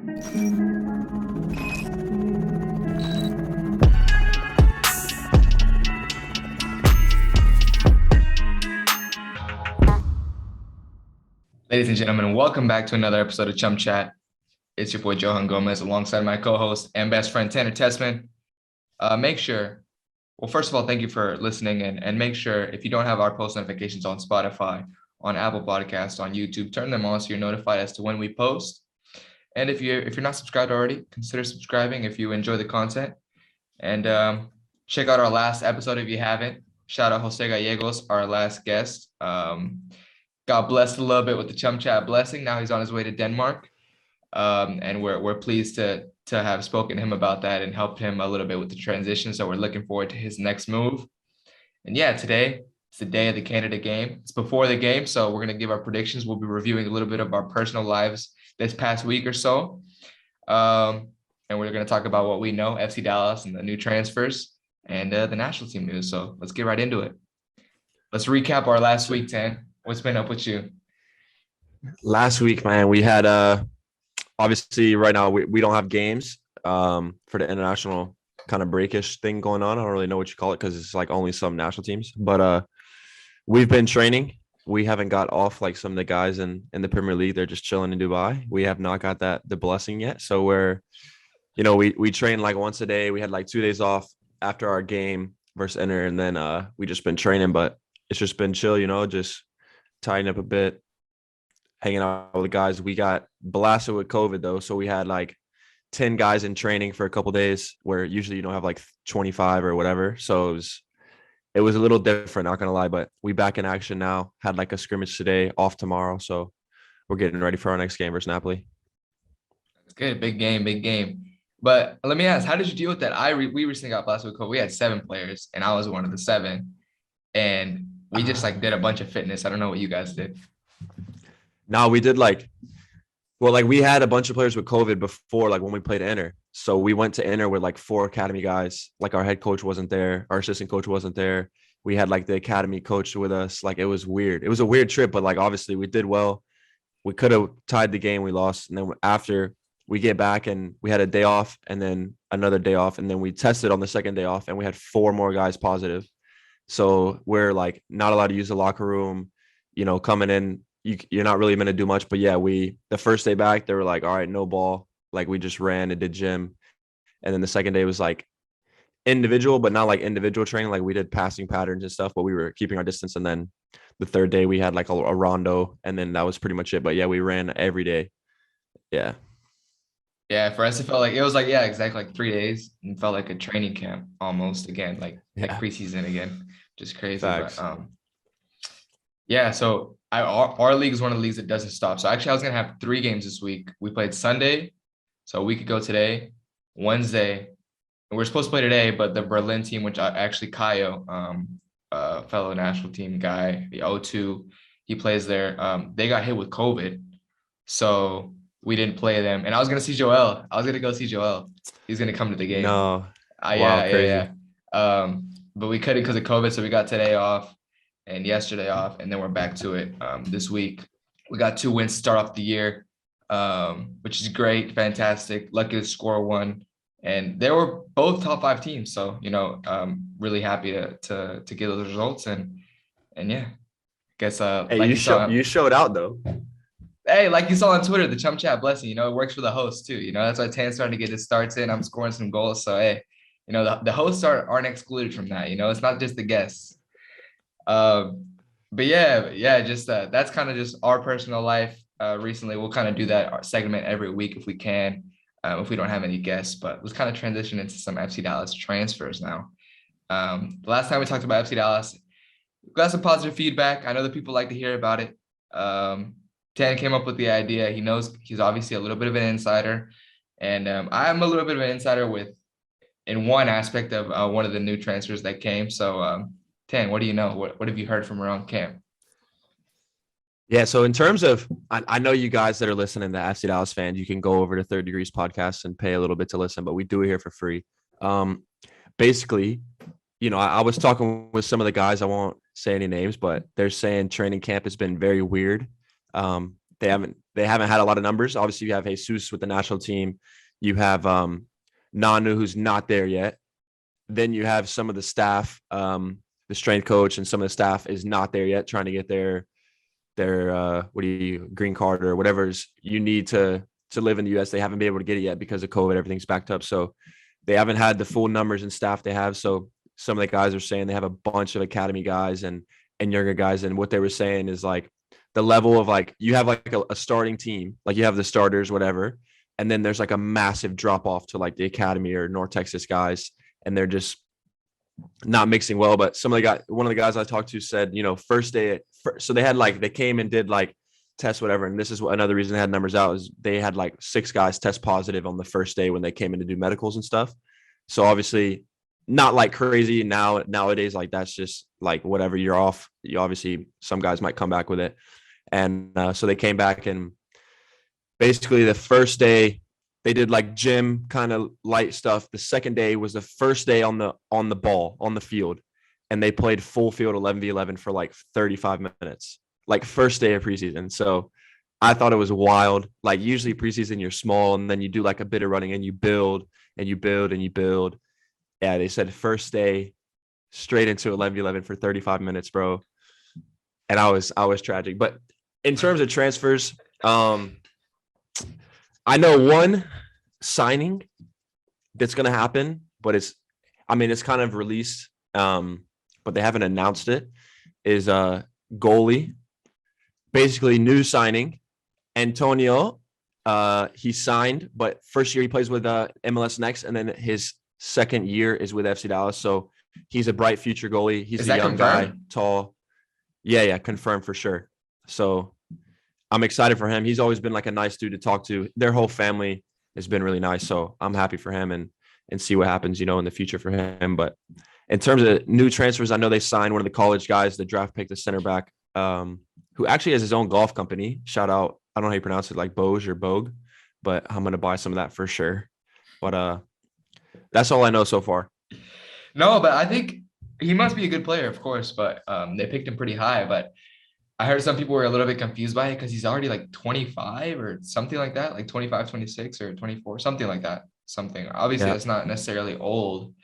Ladies and gentlemen, welcome back to another episode of ChumChat. It's your boy Johan Gomez alongside my co-host and best friend Tanner Tessman. First of all, thank you for listening and make sure if you don't have our post notifications on Spotify, on Apple Podcasts, on YouTube, turn them on so you're notified as to when we post. And if you're not subscribed already, consider subscribing if you enjoy the content. And check out our last episode if you haven't. Shout out Jose Gallegos, our last guest. Got blessed a little bit with the ChumChat blessing. Now he's on his way to Denmark. And we're pleased to have spoken to him about that and helped him a little bit with the transition. So we're looking forward to his next move. And yeah, today it's the day of the Canada game. It's before the game, so we're going to give our predictions. We'll be reviewing a little bit of our personal lives this past week or so. And we're going to talk about what we know, FC Dallas and the new transfers and the national team news. So let's get right into it. Let's recap our last week, Tan. What's been up with you? Last week, man, we had obviously right now we don't have games for the international kind of breakish thing going on. I don't really know what you call it because it's like only some national teams. But we've been training. We haven't got off like some of the guys in the Premier League. They're just chilling in Dubai. We have not got the blessing yet. So we train like once a day. We had like 2 days off after our game versus Inter, and then we just been training. But it's just been chill, just tighten up a bit, hanging out with the guys. We got blasted with COVID though, so we had like 10 guys in training for a couple days, where usually you don't have like 25 or whatever. So it was a little different, not gonna lie. But we back in action now. Had like a scrimmage today, off tomorrow, so we're getting ready for our next game versus Napoli. That's good, big game. But let me ask, how did you deal with that? We recently got blasted with COVID. We had 7 players, and I was one of the 7, and we just like did a bunch of fitness. I don't know what you guys did. No, we did we had a bunch of players with COVID before, like when we played Inter. So we went to Inter with like 4 academy guys. Like our head coach wasn't there. Our assistant coach wasn't there. We had like the academy coach with us. Like it was weird. It was a weird trip, but like obviously we did well. We could have tied the game. We lost. And then after we get back and we had a day off and then another day off. And then we tested on the second day off and we had 4 more guys positive. So we're like not allowed to use the locker room, coming in. You're not really meant to do much, but yeah, the first day back, they were like, all right, no ball. Like we just ran and did gym. And then the second day was like individual, but not like individual training. Like we did passing patterns and stuff, but we were keeping our distance. And then the third day we had like a rondo, and then that was pretty much it. But yeah, we ran every day. Yeah. Yeah, for us, it felt like it was like, yeah, exactly like 3 days, and felt like a training camp almost again, like preseason again. Just crazy. Facts. But yeah, so our league is one of the leagues that doesn't stop. So actually I was gonna have 3 games this week. We played Sunday, so a week ago today, Wednesday, and we're supposed to play today, but the Berlin team, which actually Kayo, fellow national team guy, the O2, he plays there. They got hit with COVID, so we didn't play them. And I was gonna see Joel. I was gonna go see Joel. He's gonna come to the game. No. Yeah. But we couldn't because of COVID, so we got today off and yesterday off, and then we're back to it this week. We got 2 wins to start off the year, which is great, fantastic. Lucky to score 1, and they were both top 5 teams. So really happy to get those results, and yeah, guess hey, like you showed out though. Hey, like you saw on Twitter, the ChumChat blessing. It works for the host too. That's why Tan's starting to get his starts in. I'm scoring some goals, so hey, the hosts aren't excluded from that. It's not just the guests. But yeah, just that's kind of just our personal life. Recently, we'll kind of do that segment every week if we can, if we don't have any guests. But let's kind of transition into some FC Dallas transfers now. The last time we talked about FC Dallas, we got some positive feedback. I know that people like to hear about it. Tan came up with the idea. He knows he's obviously a little bit of an insider, and I'm a little bit of an insider in one aspect of one of the new transfers that came. So Tan, what do you know? What have you heard from around camp? Yeah, so in terms of, I know you guys that are listening, the FC Dallas fans, you can go over to Third Degrees podcast and pay a little bit to listen, but we do it here for free. Basically, I was talking with some of the guys, I won't say any names, but they're saying training camp has been very weird. they haven't had a lot of numbers. Obviously, you have Jesus with the national team. You have Nanu, who's not there yet. Then you have some of the staff, the strength coach, and some of the staff is not there yet, trying to get their green card or whatever's you need to live in the US. They haven't been able to get it yet because of COVID. Everything's backed up, so they haven't had the full numbers and staff they have. So some of the guys are saying they have a bunch of academy guys and younger guys, and what they were saying is like the level of like you have like a starting team, like you have the starters, whatever, and then there's like a massive drop off to like the academy or North Texas guys, and they're just not mixing well. But one of the guys I talked to said, first day, so they had they came and did like tests, whatever. And this is another reason they had numbers out is they had like 6 guys test positive on the first day when they came in to do medicals and stuff. So obviously not like crazy nowadays, like that's just like whatever, you're off. You obviously, some guys might come back with it. And so they came back, and basically the first day they did like gym kind of light stuff. The second day was the first day on the field, and they played full field 11v11 for like 35 minutes, like first day of preseason. So I thought it was wild. Like usually preseason you're small, and then you do like a bit of running, and you build and you build and you build. Yeah, they said first day straight into 11v11 for 35 minutes, bro. And I was tragic. But in terms of transfers, I know one signing that's going to happen, but it's kind of released, but they haven't announced it, is a goalie. Basically, new signing, Antonio. He signed, but first year he plays with MLS Next, and then his second year is with FC Dallas. So he's a bright future goalie. He's a young guy, tall. Yeah, confirmed for sure. So I'm excited for him. He's always been like a nice dude to talk to. Their whole family has been really nice. So I'm happy for him and see what happens, in the future for him. But in terms of new transfers, I know they signed one of the college guys, the draft pick, the center back, who actually has his own golf company. Shout out. I don't know how you pronounce it, like Boge or Bogue, but I'm going to buy some of that for sure. But that's all I know so far. No, but I think he must be a good player, of course, but they picked him pretty high. But I heard some people were a little bit confused by it because he's already like 25 or something like that, like 25, 26 or 24, something like that. Something. Obviously, Yeah. that's not necessarily old,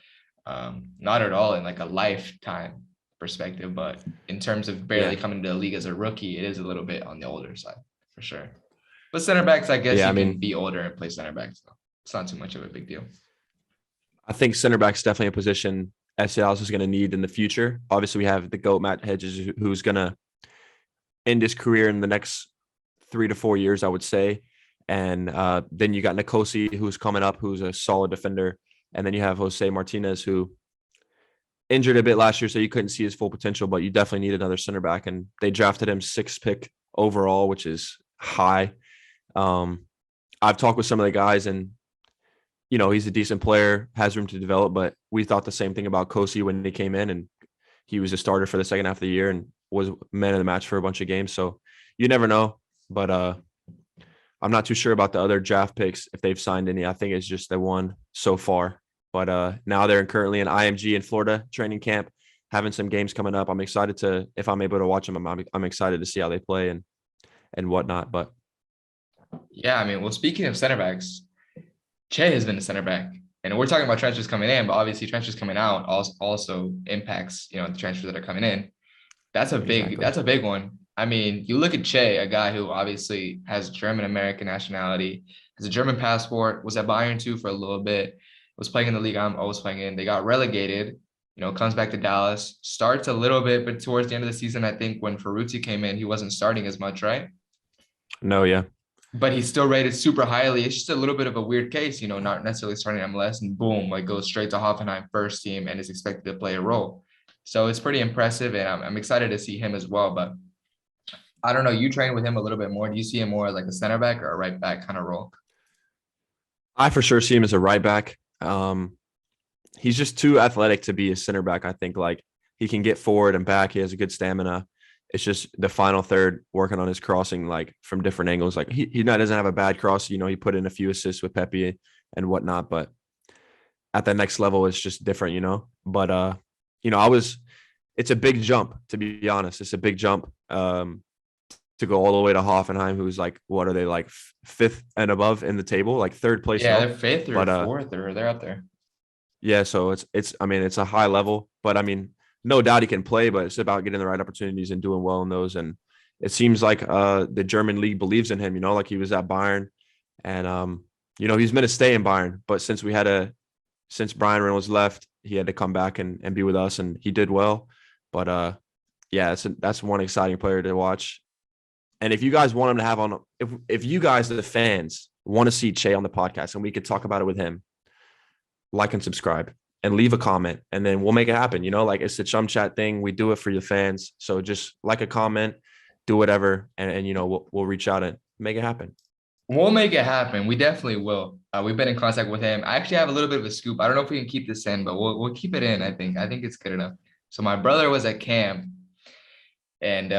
not at all in like a lifetime perspective, but in terms of barely coming to the league as a rookie, it is a little bit on the older side for sure. But center backs, I guess can be older and play center backs. So it's not too much of a big deal. I think center back's definitely a position FC Dallas is going to need in the future. Obviously, we have the GOAT Matt Hedges, who's going to end his career in the next 3 to 4 years, I would say. And then you got Nkosi, who's coming up, who's a solid defender. And then you have Jose Martinez, who injured a bit last year, so you couldn't see his full potential, but you definitely need another center back. And they drafted him 6th pick overall, which is high. I've talked with some of the guys, and he's a decent player, has room to develop, but we thought the same thing about Kosi when he came in, and he was a starter for the second half of the year and was man of the match for a bunch of games. So you never know, but I'm not too sure about the other draft picks, if they've signed any. I think it's just the one so far, but now they're currently in IMG in Florida training camp, having some games coming up. I'm excited if I'm able to watch them, I'm excited to see how they play and whatnot. But yeah, well, speaking of center backs, Che has been a center back, and we're talking about transfers coming in, but obviously transfers coming out also impacts, the transfers that are coming in. That's a big one. You look at Che, a guy who obviously has German American nationality, has a German passport, was at Bayern too for a little bit, was playing in the league I was playing in. They got relegated, comes back to Dallas, starts a little bit, but towards the end of the season, I think when Ferrucci came in, he wasn't starting as much, right? No, yeah. But he's still rated super highly. It's just a little bit of a weird case, not necessarily starting MLS and boom, like goes straight to Hoffenheim first team and is expected to play a role. So it's pretty impressive, and I'm excited to see him as well. But I don't know, you train with him a little bit more. Do you see him more like a center back or a right back kind of role? I for sure see him as a right back. He's just too athletic to be a center back. I think like he can get forward and back. He has a good stamina. It's just the final third, working on his crossing, like from different angles. Like he doesn't have a bad cross. He put in a few assists with Pepe and whatnot, but at the next level, it's just different, But it's a big jump, to be honest. It's a big jump to go all the way to Hoffenheim, who's like, what are they, like fifth and above in the table, like third place? Yeah, No, they're fifth or but fourth, or they're up there. yeah, so it's I mean, it's a high level, but I mean, no doubt he can play, but it's about getting the right opportunities and doing well in those. And it seems like the German league believes in him, like he was at Bayern, and he's meant to stay in Bayern, but since Brian Reynolds left, he had to come back and be with us, and he did well. But yeah, that's one exciting player to watch. And if you guys want him to have on, if you guys, the fans, want to see Che on the podcast and we could talk about it with him, like and subscribe and leave a comment, and then we'll make it happen. Like it's the ChumChat thing. We do it for your fans. So just like a comment, do whatever, and we'll reach out and make it happen. We'll make it happen. We definitely will. We've been in contact with him. I actually have a little bit of a scoop. I don't know if we can keep this in, but we'll keep it in. I think it's good enough. So my brother was at camp, and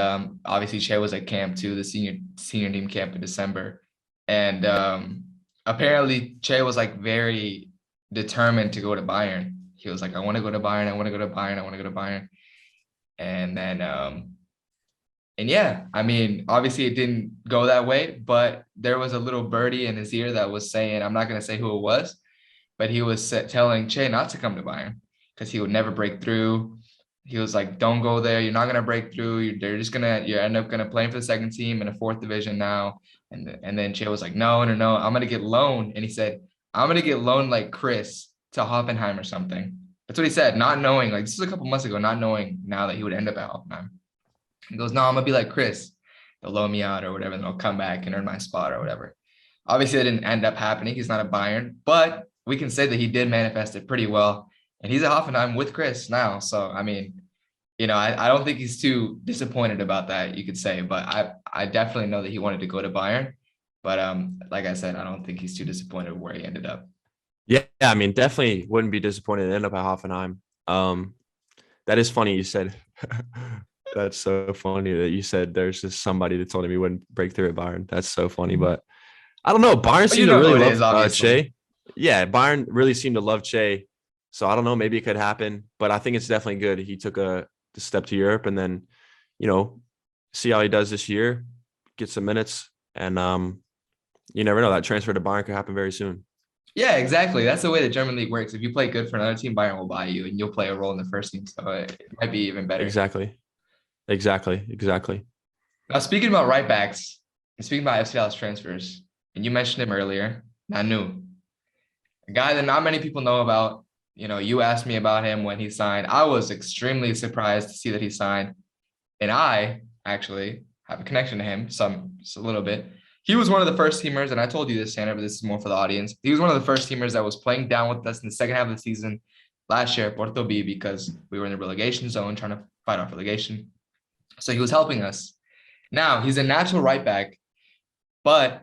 obviously Che was at camp too, the senior team camp in December. And apparently Che was like very determined to go to Bayern. He was like, I want to go to Bayern. I want to go to Bayern. I want to go to Bayern. And then and yeah, I mean, obviously it didn't go that way, but there was a little birdie in his ear that was saying, I'm not going to say who it was, but he was telling Che not to come to Bayern because he would never break through. He was like, don't go there. You're not going to break through. You end up going to play for the second team in a fourth division now. And then Che was like, no, I'm going to get loaned. And he said, I'm going to get loaned like Chris to Hoffenheim or something. That's what he said, not knowing, like this was a couple months ago, not knowing now that he would end up at Hoffenheim. He goes, no, I'm going to be like Chris. They'll loan me out or whatever, and I'll come back and earn my spot or whatever. Obviously, that didn't end up happening. He's not a Bayern, but we can say that he did manifest it pretty well. And he's at Hoffenheim with Chris now. So, I mean, I don't think he's too disappointed about that, you could say. But I definitely know that he wanted to go to Bayern. But like I said, I don't think he's too disappointed where he ended up. Yeah, I mean, definitely wouldn't be disappointed to end up at Hoffenheim. That is funny you said. That's so funny that you said there's just somebody that told him he wouldn't break through at Bayern. That's so funny, but I don't know. Bayern seemed to really love Che. Yeah, Bayern really seemed to love Che. So I don't know. Maybe it could happen, but I think it's definitely good. He took the step to Europe, and then, see how he does this year, get some minutes, and you never know. That transfer to Bayern could happen very soon. Yeah, exactly. That's the way the German league works. If you play good for another team, Bayern will buy you, and you'll play a role in the first team. So it might be even better. Exactly. Now, speaking about right backs, and speaking about FC Dallas transfers, and you mentioned him earlier, Nanu, a guy that not many people know about. You asked me about him when he signed. I was extremely surprised to see that he signed, and I actually have a connection to him, just a little bit. He was one of the first teamers, and I told you this, Tanner, but this is more for the audience. He was one of the first teamers that was playing down with us in the second half of the season last year at Porto B, because we were in the relegation zone trying to fight off relegation. So he was helping us. Now, he's a natural right back, but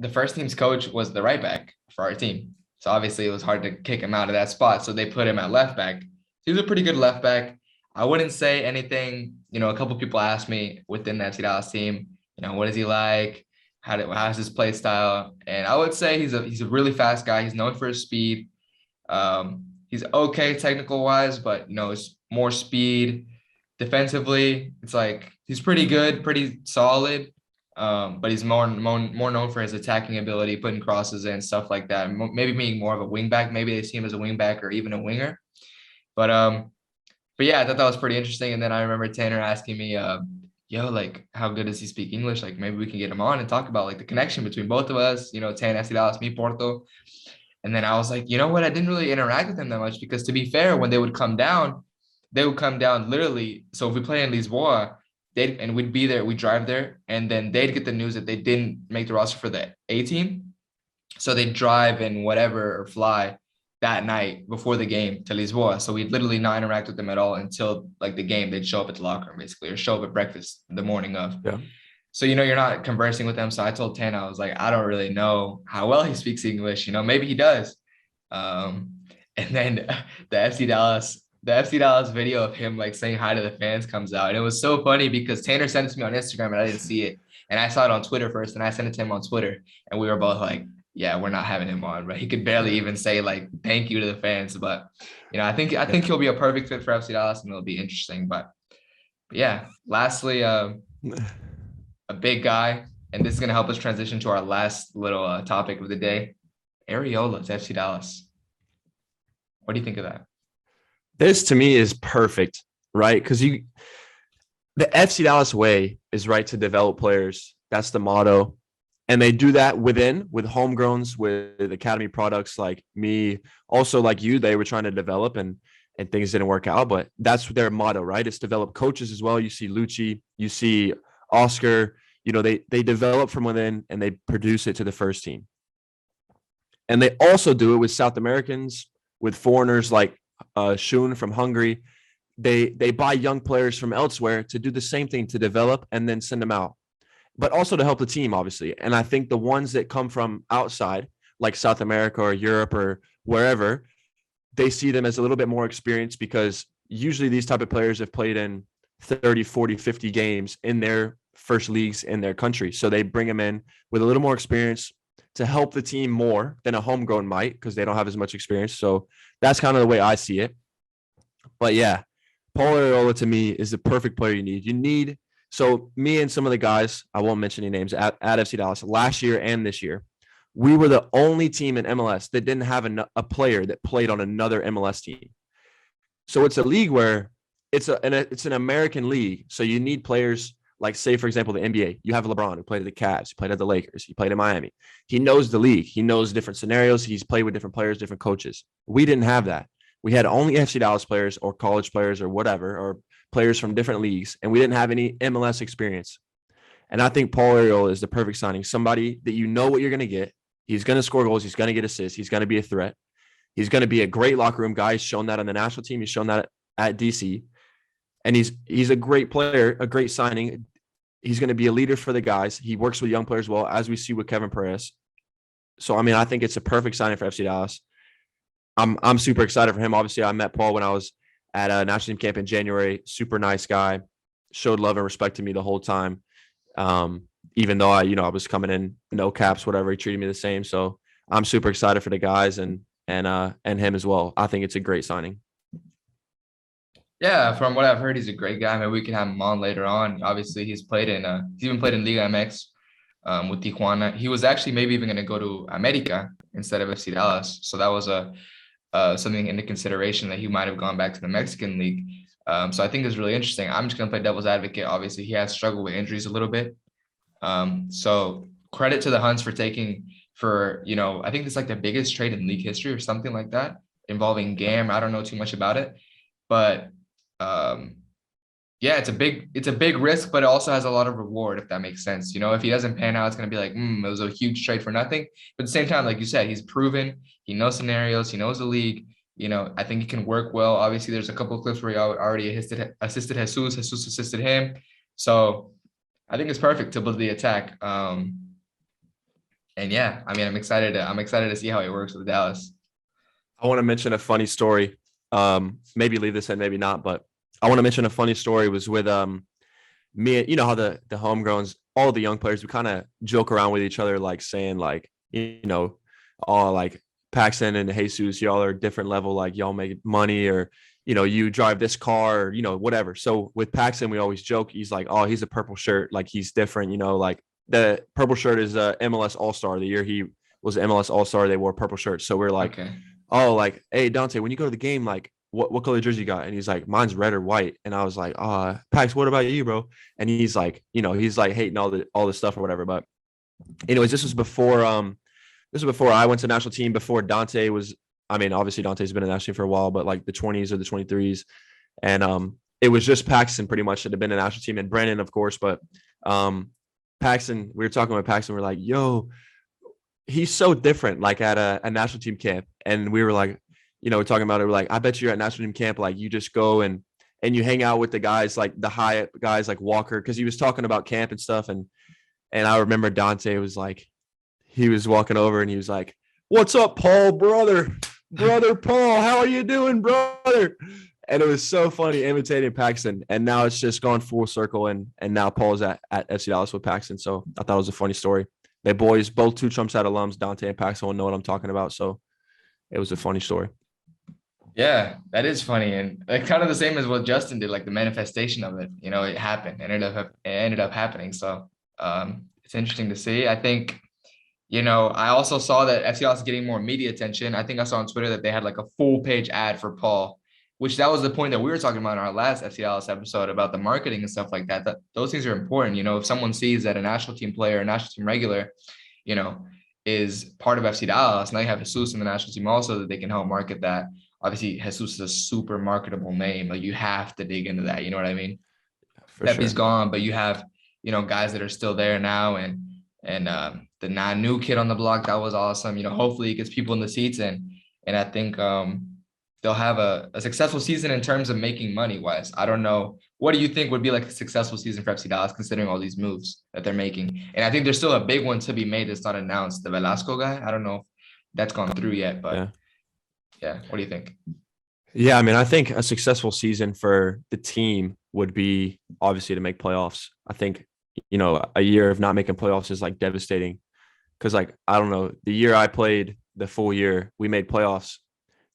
the first team's coach was the right back for our team. So obviously it was hard to kick him out of that spot. So they put him at left back. He was a pretty good left back. I wouldn't say anything, a couple people asked me within that FC Dallas team, what is he like? How's his play style? And I would say he's a really fast guy. He's known for his speed. He's okay technical wise, but it's more speed. Defensively, it's like he's pretty good, pretty solid, but he's more known for his attacking ability, putting crosses in, stuff like that. Maybe being more of a wing back. Maybe they see him as a wing back or even a winger. But yeah, I thought that was pretty interesting. And then I remember Tanner asking me, yo, like, how good does he speak English? Like, maybe we can get him on and talk about like the connection between both of us. Tan, FC Dallas, me, Porto. And then I was like, you know what? I didn't really interact with him that much because, to be fair, when they would come down literally. So if we play in Lisboa, we'd be there, we'd drive there, and then they'd get the news that they didn't make the roster for the A team. So they'd drive and whatever or fly that night before the game to Lisboa. So we'd literally not interact with them at all until like the game. They'd show up at the locker room basically, or show up at breakfast the morning of. Yeah. So, you're not conversing with them. So I told Tan, I was like, I don't really know how well he speaks English. Maybe he does. And then the FC Dallas video of him like saying hi to the fans comes out. And it was so funny because Tanner sent it to me on Instagram and I didn't see it. And I saw it on Twitter first, and I sent it to him on Twitter. And we were both like, yeah, we're not having him on, but he could barely even say like thank you to the fans. But I think he'll be a perfect fit for FC Dallas, and it'll be interesting. But yeah, lastly, a big guy, and this is gonna help us transition to our last little topic of the day. Areola to FC Dallas. What do you think of that? This to me is perfect, right? Because the FC Dallas way is right to develop players. That's the motto. And they do that with homegrowns, with academy products like me, also like you. They were trying to develop and things didn't work out, but that's their motto, right? It's develop coaches as well. You see Lucci, you see Oscar, they develop from within and they produce it to the first team. And they also do it with South Americans, with foreigners like Shun from Hungary. They buy young players from elsewhere to do the same thing, to develop and then send them out, but also to help the team, obviously. And I think the ones that come from outside, like South America or Europe or wherever, they see them as a little bit more experienced, because usually these type of players have played in 30, 40, 50 games in their first leagues in their country. So they bring them in with a little more experience to help the team more than a homegrown might, because they don't have as much experience. So that's kind of the way I see it. But yeah, Paul Arriola to me is the perfect player you need. So me and some of the guys, I won't mention any names, at FC Dallas last year and this year, we were the only team in MLS that didn't have a player that played on another MLS team. So it's a league where it's an American league. So you need players like, say, for example, the NBA. You have LeBron, who played at the Cavs, he played at the Lakers, he played in Miami. He knows the league. He knows different scenarios. He's played with different players, different coaches. We didn't have that. We had only FC Dallas players or college players or whatever, or players from different leagues, and we didn't have any MLS experience. And I think Paul Arriola is the perfect signing. Somebody that you know what you're going to get. He's going to score goals. He's going to get assists. He's going to be a threat. He's going to be a great locker room guy. He's shown that on the national team. He's shown that at DC. And he's a great player, a great signing. He's going to be a leader for the guys. He works with young players well, as we see with Kevin Perez. So, I mean, I think it's a perfect signing for FC Dallas. I'm super excited for him. Obviously, I met Paul when I was at a national team camp in January. Super nice guy. Showed love and respect to me the whole time. Even though I was coming in no caps, whatever, he treated me the same. So I'm super excited for the guys and him as well. I think it's a great signing. Yeah, from what I've heard, he's a great guy. Maybe we can have him on later on. Obviously, he's even played in Liga MX with Tijuana. He was actually maybe even going to go to America instead of FC Dallas. So that was something into consideration, that he might have gone back to the Mexican League. So I think it's really interesting. I'm just going to play devil's advocate. Obviously, he has struggled with injuries a little bit. So credit to the Hunts for I think it's like the biggest trade in league history or something like that, involving GAM. I don't know too much about it, but yeah, it's a big risk, but it also has a lot of reward, if that makes sense. If he doesn't pan out, it's going to be like, it was a huge trade for nothing. But at the same time, like you said, he's proven, he knows scenarios, he knows the league. I think he can work well. Obviously, there's a couple of clips where he already assisted Jesus assisted him. So I think it's perfect to build the attack. And yeah, I mean, I'm excited to see how it works with Dallas. I want to mention a funny story. Maybe leave this in, maybe not, but I want to mention a funny story. Was with me. You know how the homegrowns, all the young players, we kind of joke around with each other, like saying like, all like Paxton and Jesus, y'all are different level, like y'all make money, or you drive this car, or whatever. So with Paxton, we always joke, he's like, oh, he's a purple shirt, like he's different, like the purple shirt is a MLS All-Star. The year he was MLS All-Star, they wore purple shirts. So we're like, okay. Oh, like, hey, Dante, when you go to the game, like what color jersey you got? And he's like, mine's red or white. And I was like, Pax, what about you, bro? And he's like, he's like hating all the stuff or whatever. But anyways, this was before I went to national team, before Dante was, I mean, obviously Dante's been in national team for a while, but like the 20s or the 23s. And it was just Paxton pretty much that had been in national team, and Brennan, of course. But Paxton, we were talking with Paxton, we're like, yo, he's so different, like at a national team camp. And we were like, we're talking about it. We're like, I bet you're at national team camp, like you just go and you hang out with the guys, like the high guys like Walker, because he was talking about camp and stuff. And I remember Dante was like, he was walking over and he was like, what's up, Paul, brother Paul, how are you doing, brother? And it was so funny imitating Paxton. And now it's just gone full circle. And now Paul's at FC Dallas with Paxton. So I thought it was a funny story. They boys, both two ChumChat alums, Dante and Paxton, will know what I'm talking about. So it was a funny story. Yeah, that is funny. And like kind of the same as what Justin did, like the manifestation of it, it happened. It ended up happening. So It's interesting to see. I think, I also saw that FC Dallas is getting more media attention. I think I saw on Twitter that they had like a full page ad for Paul, which that was the point that we were talking about in our last FC Dallas episode about the marketing and stuff like that. That those things are important. If someone sees that a national team player, a national team regular, you know, is part of FC Dallas, now you have Jesus in the national team also that they can help market that. Obviously, Jesus is a super marketable name. Like you have to dig into that. You know what I mean? For Pepe's sure. gone, but you have, guys that are still there now, and the new kid on the block, that was awesome. Hopefully it gets people in the seats, and I think they'll have a successful season in terms of making money wise. I don't know. What do you think would be like a successful season for FC Dallas considering all these moves that they're making? And I think there's still a big one to be made that's not announced. The Velasco guy. I don't know if that's gone through yet, but Yeah. yeah. What do you think? Yeah, I mean, I think a successful season for the team would be obviously to make playoffs. I think, a year of not making playoffs is like devastating because, like, I don't know, the year I played the full year, we made playoffs.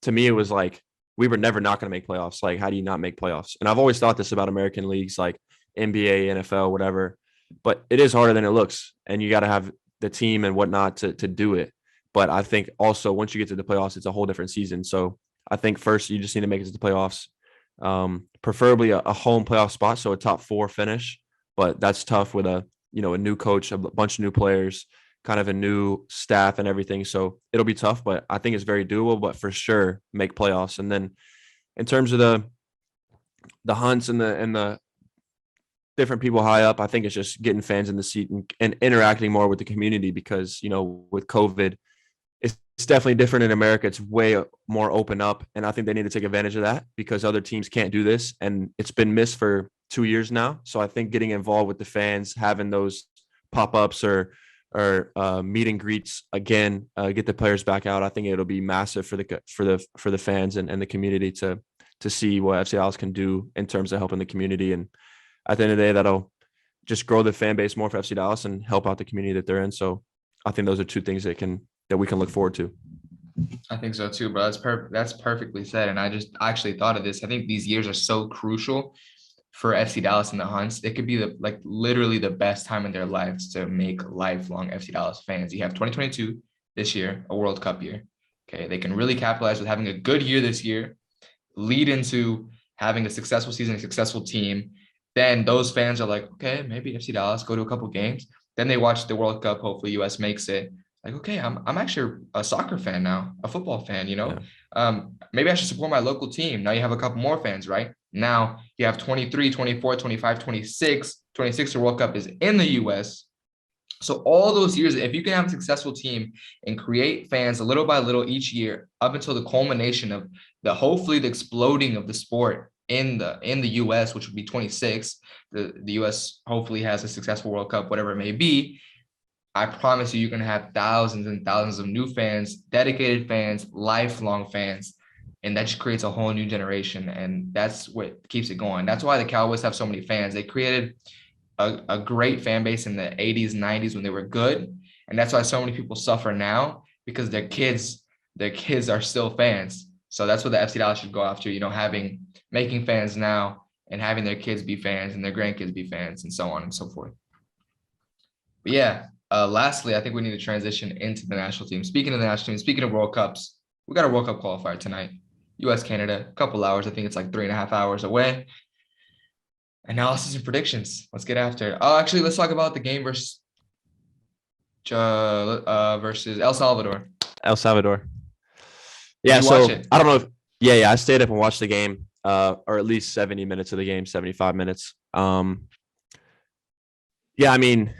To me, it was like we were never not going to make playoffs. Like, how do you not make playoffs? And I've always thought this about American leagues like NBA, NFL, whatever, but it is harder than it looks. And you got to have the team and whatnot to do it. But I think also once you get to the playoffs, it's a whole different season. So I think first you just need to make it to the playoffs, preferably a home playoff spot, so a top 4 finish. But that's tough with a new coach, a bunch of new players, kind of a new staff and everything. So it'll be tough, but I think it's very doable. But for sure, make playoffs. And then in terms of the hunts and the different people high up, I think it's just getting fans in the seat and interacting more with the community because with COVID, it's definitely different in America. It's way more open up. And I think they need to take advantage of that because other teams can't do this. And it's been missed for 2 years now. So I think getting involved with the fans, having those pop-ups or meet and greets again, get the players back out. I think it'll be massive for the fans and the community to see what FC Dallas can do in terms of helping the community. And at the end of the day, that'll just grow the fan base more for FC Dallas and help out the community that they're in. So I think those are 2 things that we can look forward to. I think so too, bro. That's perfectly said. And I just actually thought of this. I think these years are so crucial for FC Dallas and the Hunts. It could be literally the best time in their lives to make lifelong FC Dallas fans. You have 2022 this year, a World Cup year. Okay. They can really capitalize with having a good year this year, lead into having a successful season, a successful team. Then those fans are like, okay, maybe FC Dallas, go to a couple games. Then they watch the World Cup. Hopefully US makes it. Like, okay, I'm actually a soccer fan now, a football fan, Yeah. Maybe I should support my local team. Now you have a couple more fans, right? Now you have 23, 24, 25, 26. 26, the World Cup is in the US. So all those years, if you can have a successful team and create fans little by little each year up until the culmination of hopefully the exploding of the sport in the US, which would be 26, the US hopefully has a successful World Cup, whatever it may be. I promise you're going to have thousands and thousands of new fans, dedicated fans, lifelong fans. And that just creates a whole new generation. And that's what keeps it going. That's why the Cowboys have so many fans. They created a great fan base in the 80s, 90s when they were good. And that's why so many people suffer now because their kids are still fans. So that's what the FC Dallas should go after, making fans now and having their kids be fans and their grandkids be fans and so on and so forth. But yeah. Lastly, I think we need to transition into the national team. Speaking of the national team, speaking of World Cups, we got a World Cup qualifier tonight. US, Canada, a couple hours. I think it's like 3.5 hours away. Analysis and predictions. Let's get after it. Oh, actually, let's talk about the game versus El Salvador. El Salvador. Yeah, so I don't know if I stayed up and watched the game, or at least 70 minutes of the game, 75 minutes. Yeah, I mean,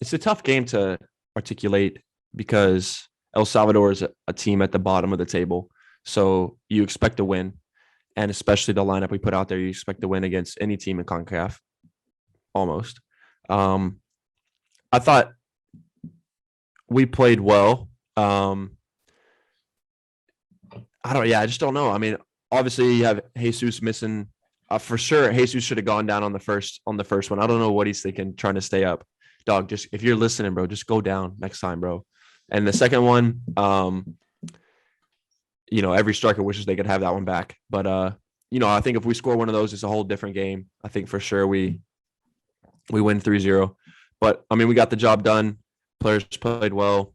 it's a tough game to articulate because El Salvador is a team at the bottom of the table. So you expect to win. And especially the lineup we put out there, you expect to win against any team in CONCACAF, almost. I thought we played well. I just don't know. I mean, obviously you have Jesus missing. For sure, Jesus should have gone down on the first one. I don't know what he's thinking, trying to stay up. Dog, just if you're listening, bro, just go down next time, bro. And the second one, every striker wishes they could have that one back. But I think if we score one of those, it's a whole different game. I think for sure we win 3-0. But I mean, we got the job done. Players played well.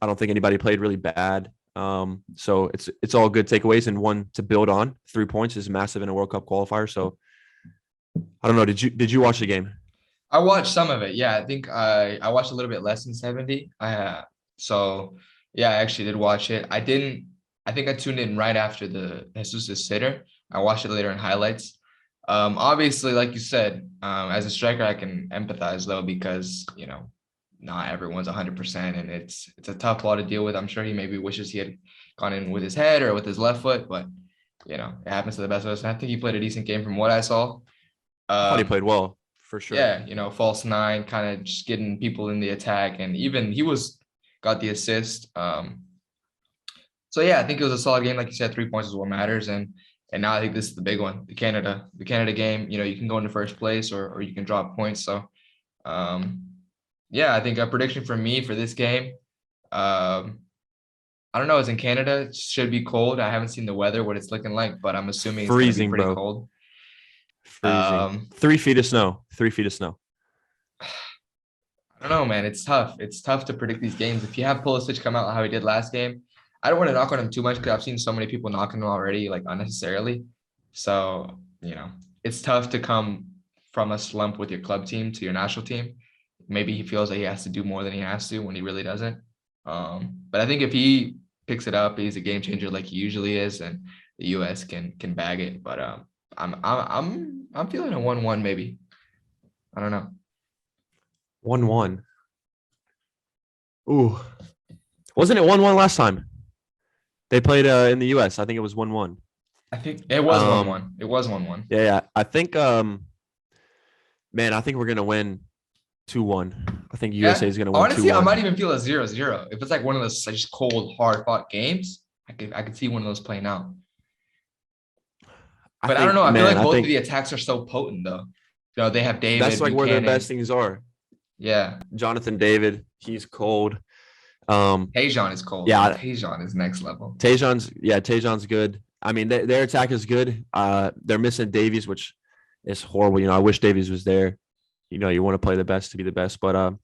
I don't think anybody played really bad. So it's all good takeaways and one to build on. 3 points is massive in a World Cup qualifier. So I don't know. Did you watch the game? I watched some of it. Yeah, I think I watched a little bit less than 70. So yeah, I actually did watch it. I didn't. I think I tuned in right after the Jesus sitter. I watched it later in highlights. Obviously, like you said, as a striker, I can empathize though because not everyone's 100%, and it's a tough ball to deal with. I'm sure he maybe wishes he had gone in with his head or with his left foot, but it happens to the best of us. And I think he played a decent game from what I saw. I thought he played well for sure. Yeah, false nine, kind of just getting people in the attack, and even he got the assist. So yeah, I think it was a solid game. Like you said, 3 points is what matters, and now I think this is the big one, the Canada game. You can go into first place or you can drop points. So yeah, I think a prediction for me for this game. I don't know. It's in Canada. It should be cold. I haven't seen the weather, what it's looking like, but I'm assuming it's Freezing, gonna be pretty bro. cold. Freezing. 3 feet of snow. 3 feet of snow. I don't know, man. It's tough. It's tough to predict these games. If you have Pulisic come out how he did last game, I don't want to knock on him too much because I've seen so many people knocking him already, like unnecessarily. So, it's tough to come from a slump with your club team to your national team. Maybe he feels like he has to do more than he has to when he really doesn't. But I think if he picks it up, he's a game changer like he usually is, and the US can bag it. But I'm feeling a 1-1 maybe. I don't know. 1-1. Ooh. Wasn't it 1-1 last time? They played in the US. I think it was 1-1. I think it was 1-1. It was 1-1. Yeah. I think man, I think we're gonna win 2-1. I think USA is gonna win 2-1. Honestly, I might even feel a 0-0. If it's like one of those just cold, hard fought games, I could see one of those playing out. But I don't know. I feel like both of the attacks are so potent though. They have David. That's like where their best things are. Yeah. Jonathan David, he's cold. Tajon is cold. Yeah. Tajon is next level. Tajon's good. I mean, their attack is good. They're missing Davies, which is horrible. I wish Davies was there. You want to play the best to be the best. But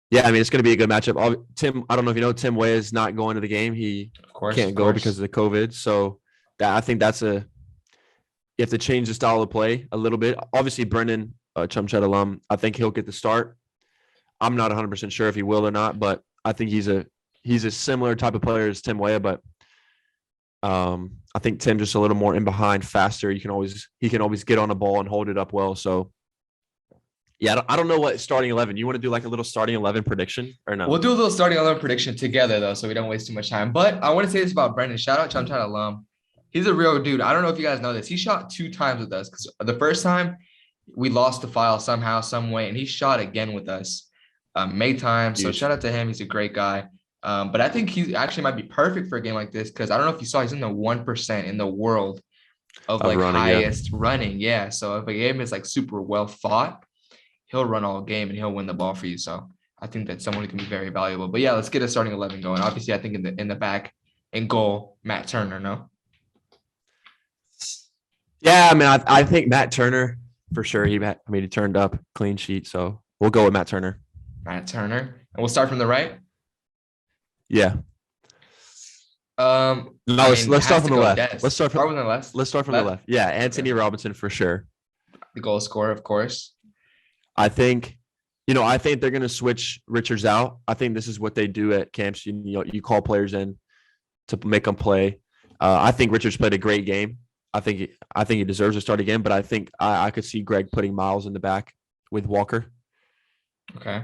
yeah, I mean, it's going to be a good matchup. Tim, I don't know if you know, Tim Weah is not going to the game. He can't go because of the COVID. So I think you have to change the style of play a little bit. Obviously, Brendan, ChumChat alum, I think he'll get the start. I'm not 100% sure if he will or not, but I think he's a similar type of player as Tim Weah, but I think Tim just a little more in behind, faster. He can always get on the ball and hold it up well. So yeah, I don't know what starting 11. You want to do like a little starting 11 prediction or no? We'll do a little starting 11 prediction together though, so we don't waste too much time. But I want to say this about Brendan. Shout out ChumChat alum. He's a real dude. I don't know if you guys know this. He shot 2 times with us because the first time we lost the file somehow, some way, and he shot again with us. May time. So shout out to him. He's a great guy. But I think he actually might be perfect for a game like this because I don't know if you saw, he's in the 1% in the world of like running, highest running. Yeah. So if a game is like super well fought, he'll run all game and he'll win the ball for you. So I think that's someone who can be very valuable. But yeah, let's get a starting 11 going. Obviously, I think in the back in goal, Matt Turner. No. Yeah, I mean, I think Matt Turner for sure. He turned up clean sheet, so we'll go with Matt Turner. And we'll start from the right. Yeah. Let's start from the left. Let's start from the left. Let's start from the left. Yeah, Anthony Robinson for sure. The goal scorer, of course. I think they're gonna switch Richards out. I think this is what they do at camps. You call players in to make them play. I think Richards played a great game. I think he deserves to start again, but I think I could see Greg putting Miles in the back with Walker. Okay.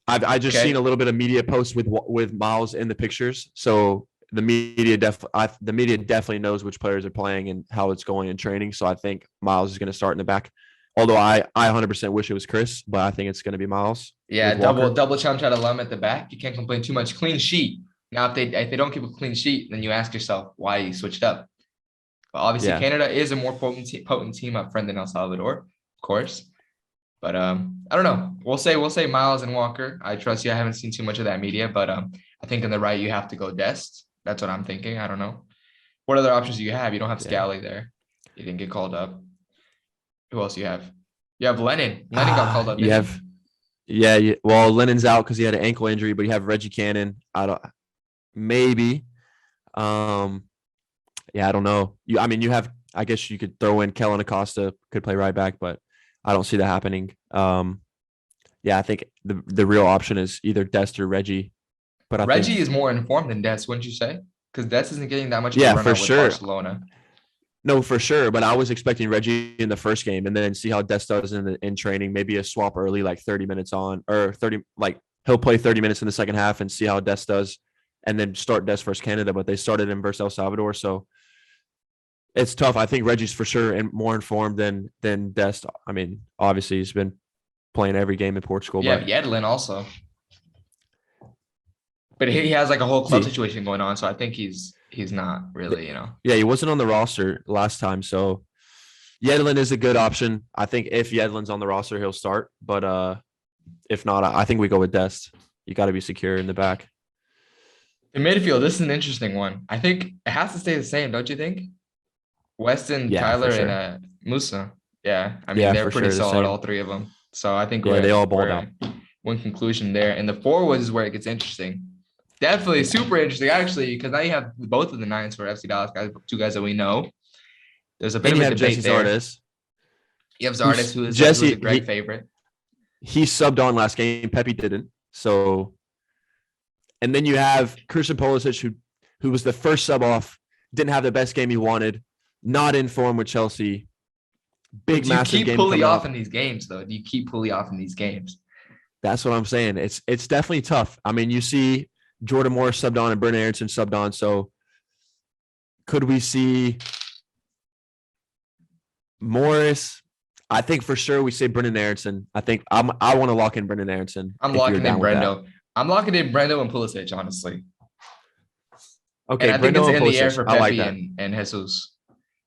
I just seen a little bit of media posts with Miles in the pictures, so the media definitely knows which players are playing and how it's going in training. So I think Miles is going to start in the back. Although I 100% wish it was Chris, but I think it's going to be Miles. Yeah, double ChumChat alum at the back. You can't complain too much. Clean sheet. Now, if they don't keep a clean sheet, then you ask yourself why you switched up. But obviously, Canada is a more potent team up front than El Salvador, of course. But I don't know. We'll say Miles and Walker. I trust you. I haven't seen too much of that media, but I think on the right you have to go Dest. That's what I'm thinking. I don't know. What other options do you have? You don't have Scally there. You didn't get called up. Who else do you have? You have Lennon. Lennon got called up. You have, well, Lennon's out because he had an ankle injury, but you have Reggie Cannon. Maybe. Yeah, I don't know. You have, I guess you could throw in Kellen Acosta, could play right back, but I don't see that happening. Yeah, I think the real option is either Dest or Reggie. But Reggie is more informed than Dest, wouldn't you say? Because Dest isn't getting that much of a yeah, run for out with sure. Barcelona. No, for sure. But I was expecting Reggie in the first game and then see how Dest does in training. Maybe a swap early, like 30 minutes on, or 30, like he'll play 30 minutes in the second half and see how Dest does, and then start Dest versus Canada. But they started him versus El Salvador, so it's tough. I think Reggie's for sure and more informed than Dest. I mean, obviously he's been playing every game in Portugal. Yeah, but Yedlin also. But he has like a whole club situation going on, so I think he's not really, Yeah, he wasn't on the roster last time, so Yedlin is a good option. I think if Yedlin's on the roster, he'll start. But if not, I think we go with Dest. You got to be secure in the back. The midfield, this is an interesting one. I think it has to stay the same, don't you think? Weston, Tyler, sure. and Musa. Yeah, I mean they're pretty solid, all three of them. So I think they all balled out. One conclusion there, and the forwards is where it gets interesting. Definitely super interesting, actually, because now you have both of the nines for FC Dallas guys, two guys that we know. There's a bit of a debate there. You have Zardes, who is a great favorite. He subbed on last game. Pepe didn't. So, and then you have Christian Pulisic, who was the first sub off, didn't have the best game he wanted, not in form with Chelsea. Massive game. You keep pulling off in these games, though. Do you keep pulling off in these games? That's what I'm saying. It's definitely tough. I mean, you see Jordan Morris subbed on and Brendan Aronson subbed on. So could we see Morris? I think for sure we say Brendan Aronson. I think I want to lock in Brendan Aronson. I'm locking in Brendo. I'm locking in Brendo and Pulisic, honestly. Okay, and I think Brendo it's in the air for Pepe like and Jesus.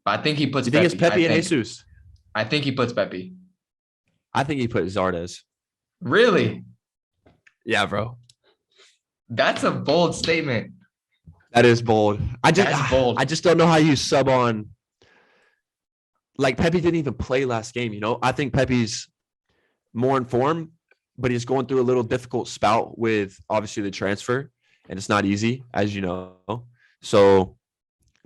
But I think he puts Pepe. You think it's Pepe and Jesus? I think he puts Pepe. I think he put Zardes. Really? Yeah, bro. That's a bold statement. That is bold. I just don't know how you sub on. Like Pepe didn't even play last game, I think Pepe's more informed, but he's going through a little difficult spout with obviously the transfer, and it's not easy, as you know. So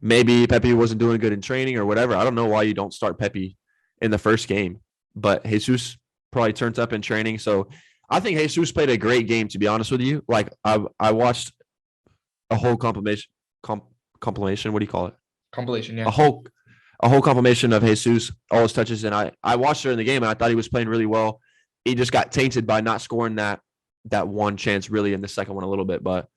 maybe Pepe wasn't doing good in training or whatever. I don't know why you don't start Pepe in the first game, but Jesus probably turns up in training. So I think Jesus played a great game, to be honest with you. Like I watched a whole compilation. What do you call it? Compilation, yeah. A whole compilation of Jesus, all his touches, and I watched her in the game, and I thought he was playing really well. He just got tainted by not scoring that one chance really in the second one a little bit. But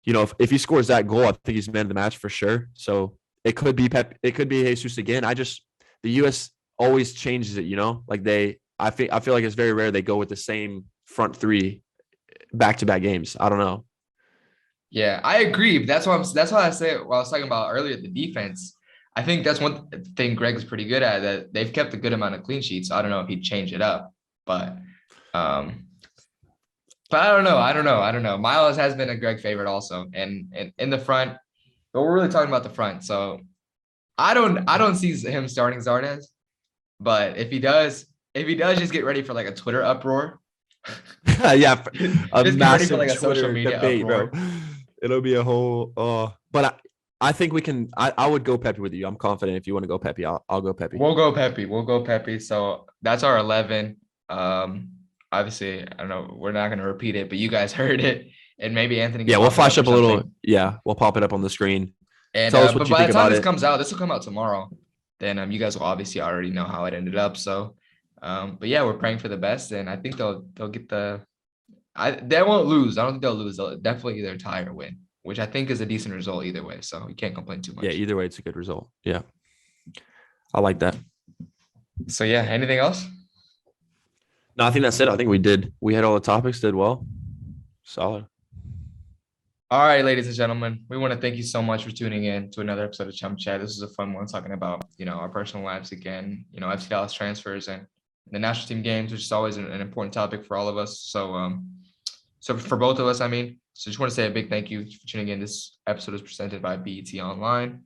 if he scores that goal, I think he's man of the match for sure. So it could be it could be Jesus again. The US always changes it, like I feel like it's very rare they go with the same front three back-to-back games. I don't know. Yeah, I agree. But that's why I say what I was talking about earlier, the defense. I think that's one thing Greg's pretty good at, that they've kept a good amount of clean sheets. I don't know if he'd change it up, but I don't know. Miles has been a Greg favorite also, and in the front, but we're really talking about the front. So I don't see him starting Zardes, but if he does, just get ready for like a Twitter uproar. Yeah, a massive like a social media debate, uproar. Bro. It'll be a whole. But I think we can. I would go Pepe with you. I'm confident. If you want to go Pepe, I'll go Pepe. We'll go Pepe. So that's our 11. Obviously, I don't know. We're not going to repeat it, but you guys heard it, and maybe Anthony. Yeah, we'll flash up a little. Yeah, we'll pop it up on the screen. And tell us what you think about it. By the time this comes out, this will come out tomorrow. Then you guys will obviously already know how it ended up. So, but yeah, we're praying for the best, and I think they'll get they won't lose. I don't think they'll lose. They'll definitely either tie or win, which I think is a decent result either way. So you can't complain too much. Yeah, either way, it's a good result. Yeah, I like that. So yeah, anything else? No, I think that's it. I think we had all the topics, did well. Solid. All right, ladies and gentlemen, we want to thank you so much for tuning in to another episode of ChumChat. This is a fun one, talking about, our personal lives again, FC Dallas transfers and the national team games, which is always an important topic for all of us. So, so for both of us, so just want to say a big thank you for tuning in. This episode is presented by BET Online.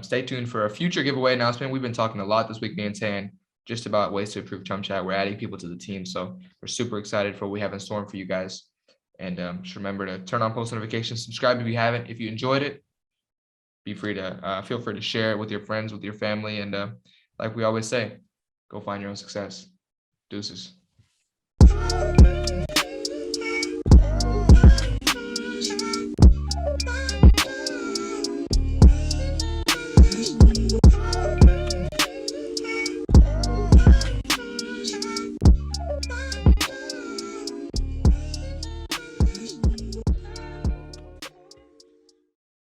Stay tuned for a future giveaway announcement. We've been talking a lot this week, me and Tan, just about ways to improve ChumChat. We're adding people to the team, so we're super excited for what we have in store for you guys. And just remember to turn on post notifications, subscribe if you haven't. If you enjoyed it, feel free to share it with your friends, with your family, and like we always say, go find your own success. Deuces.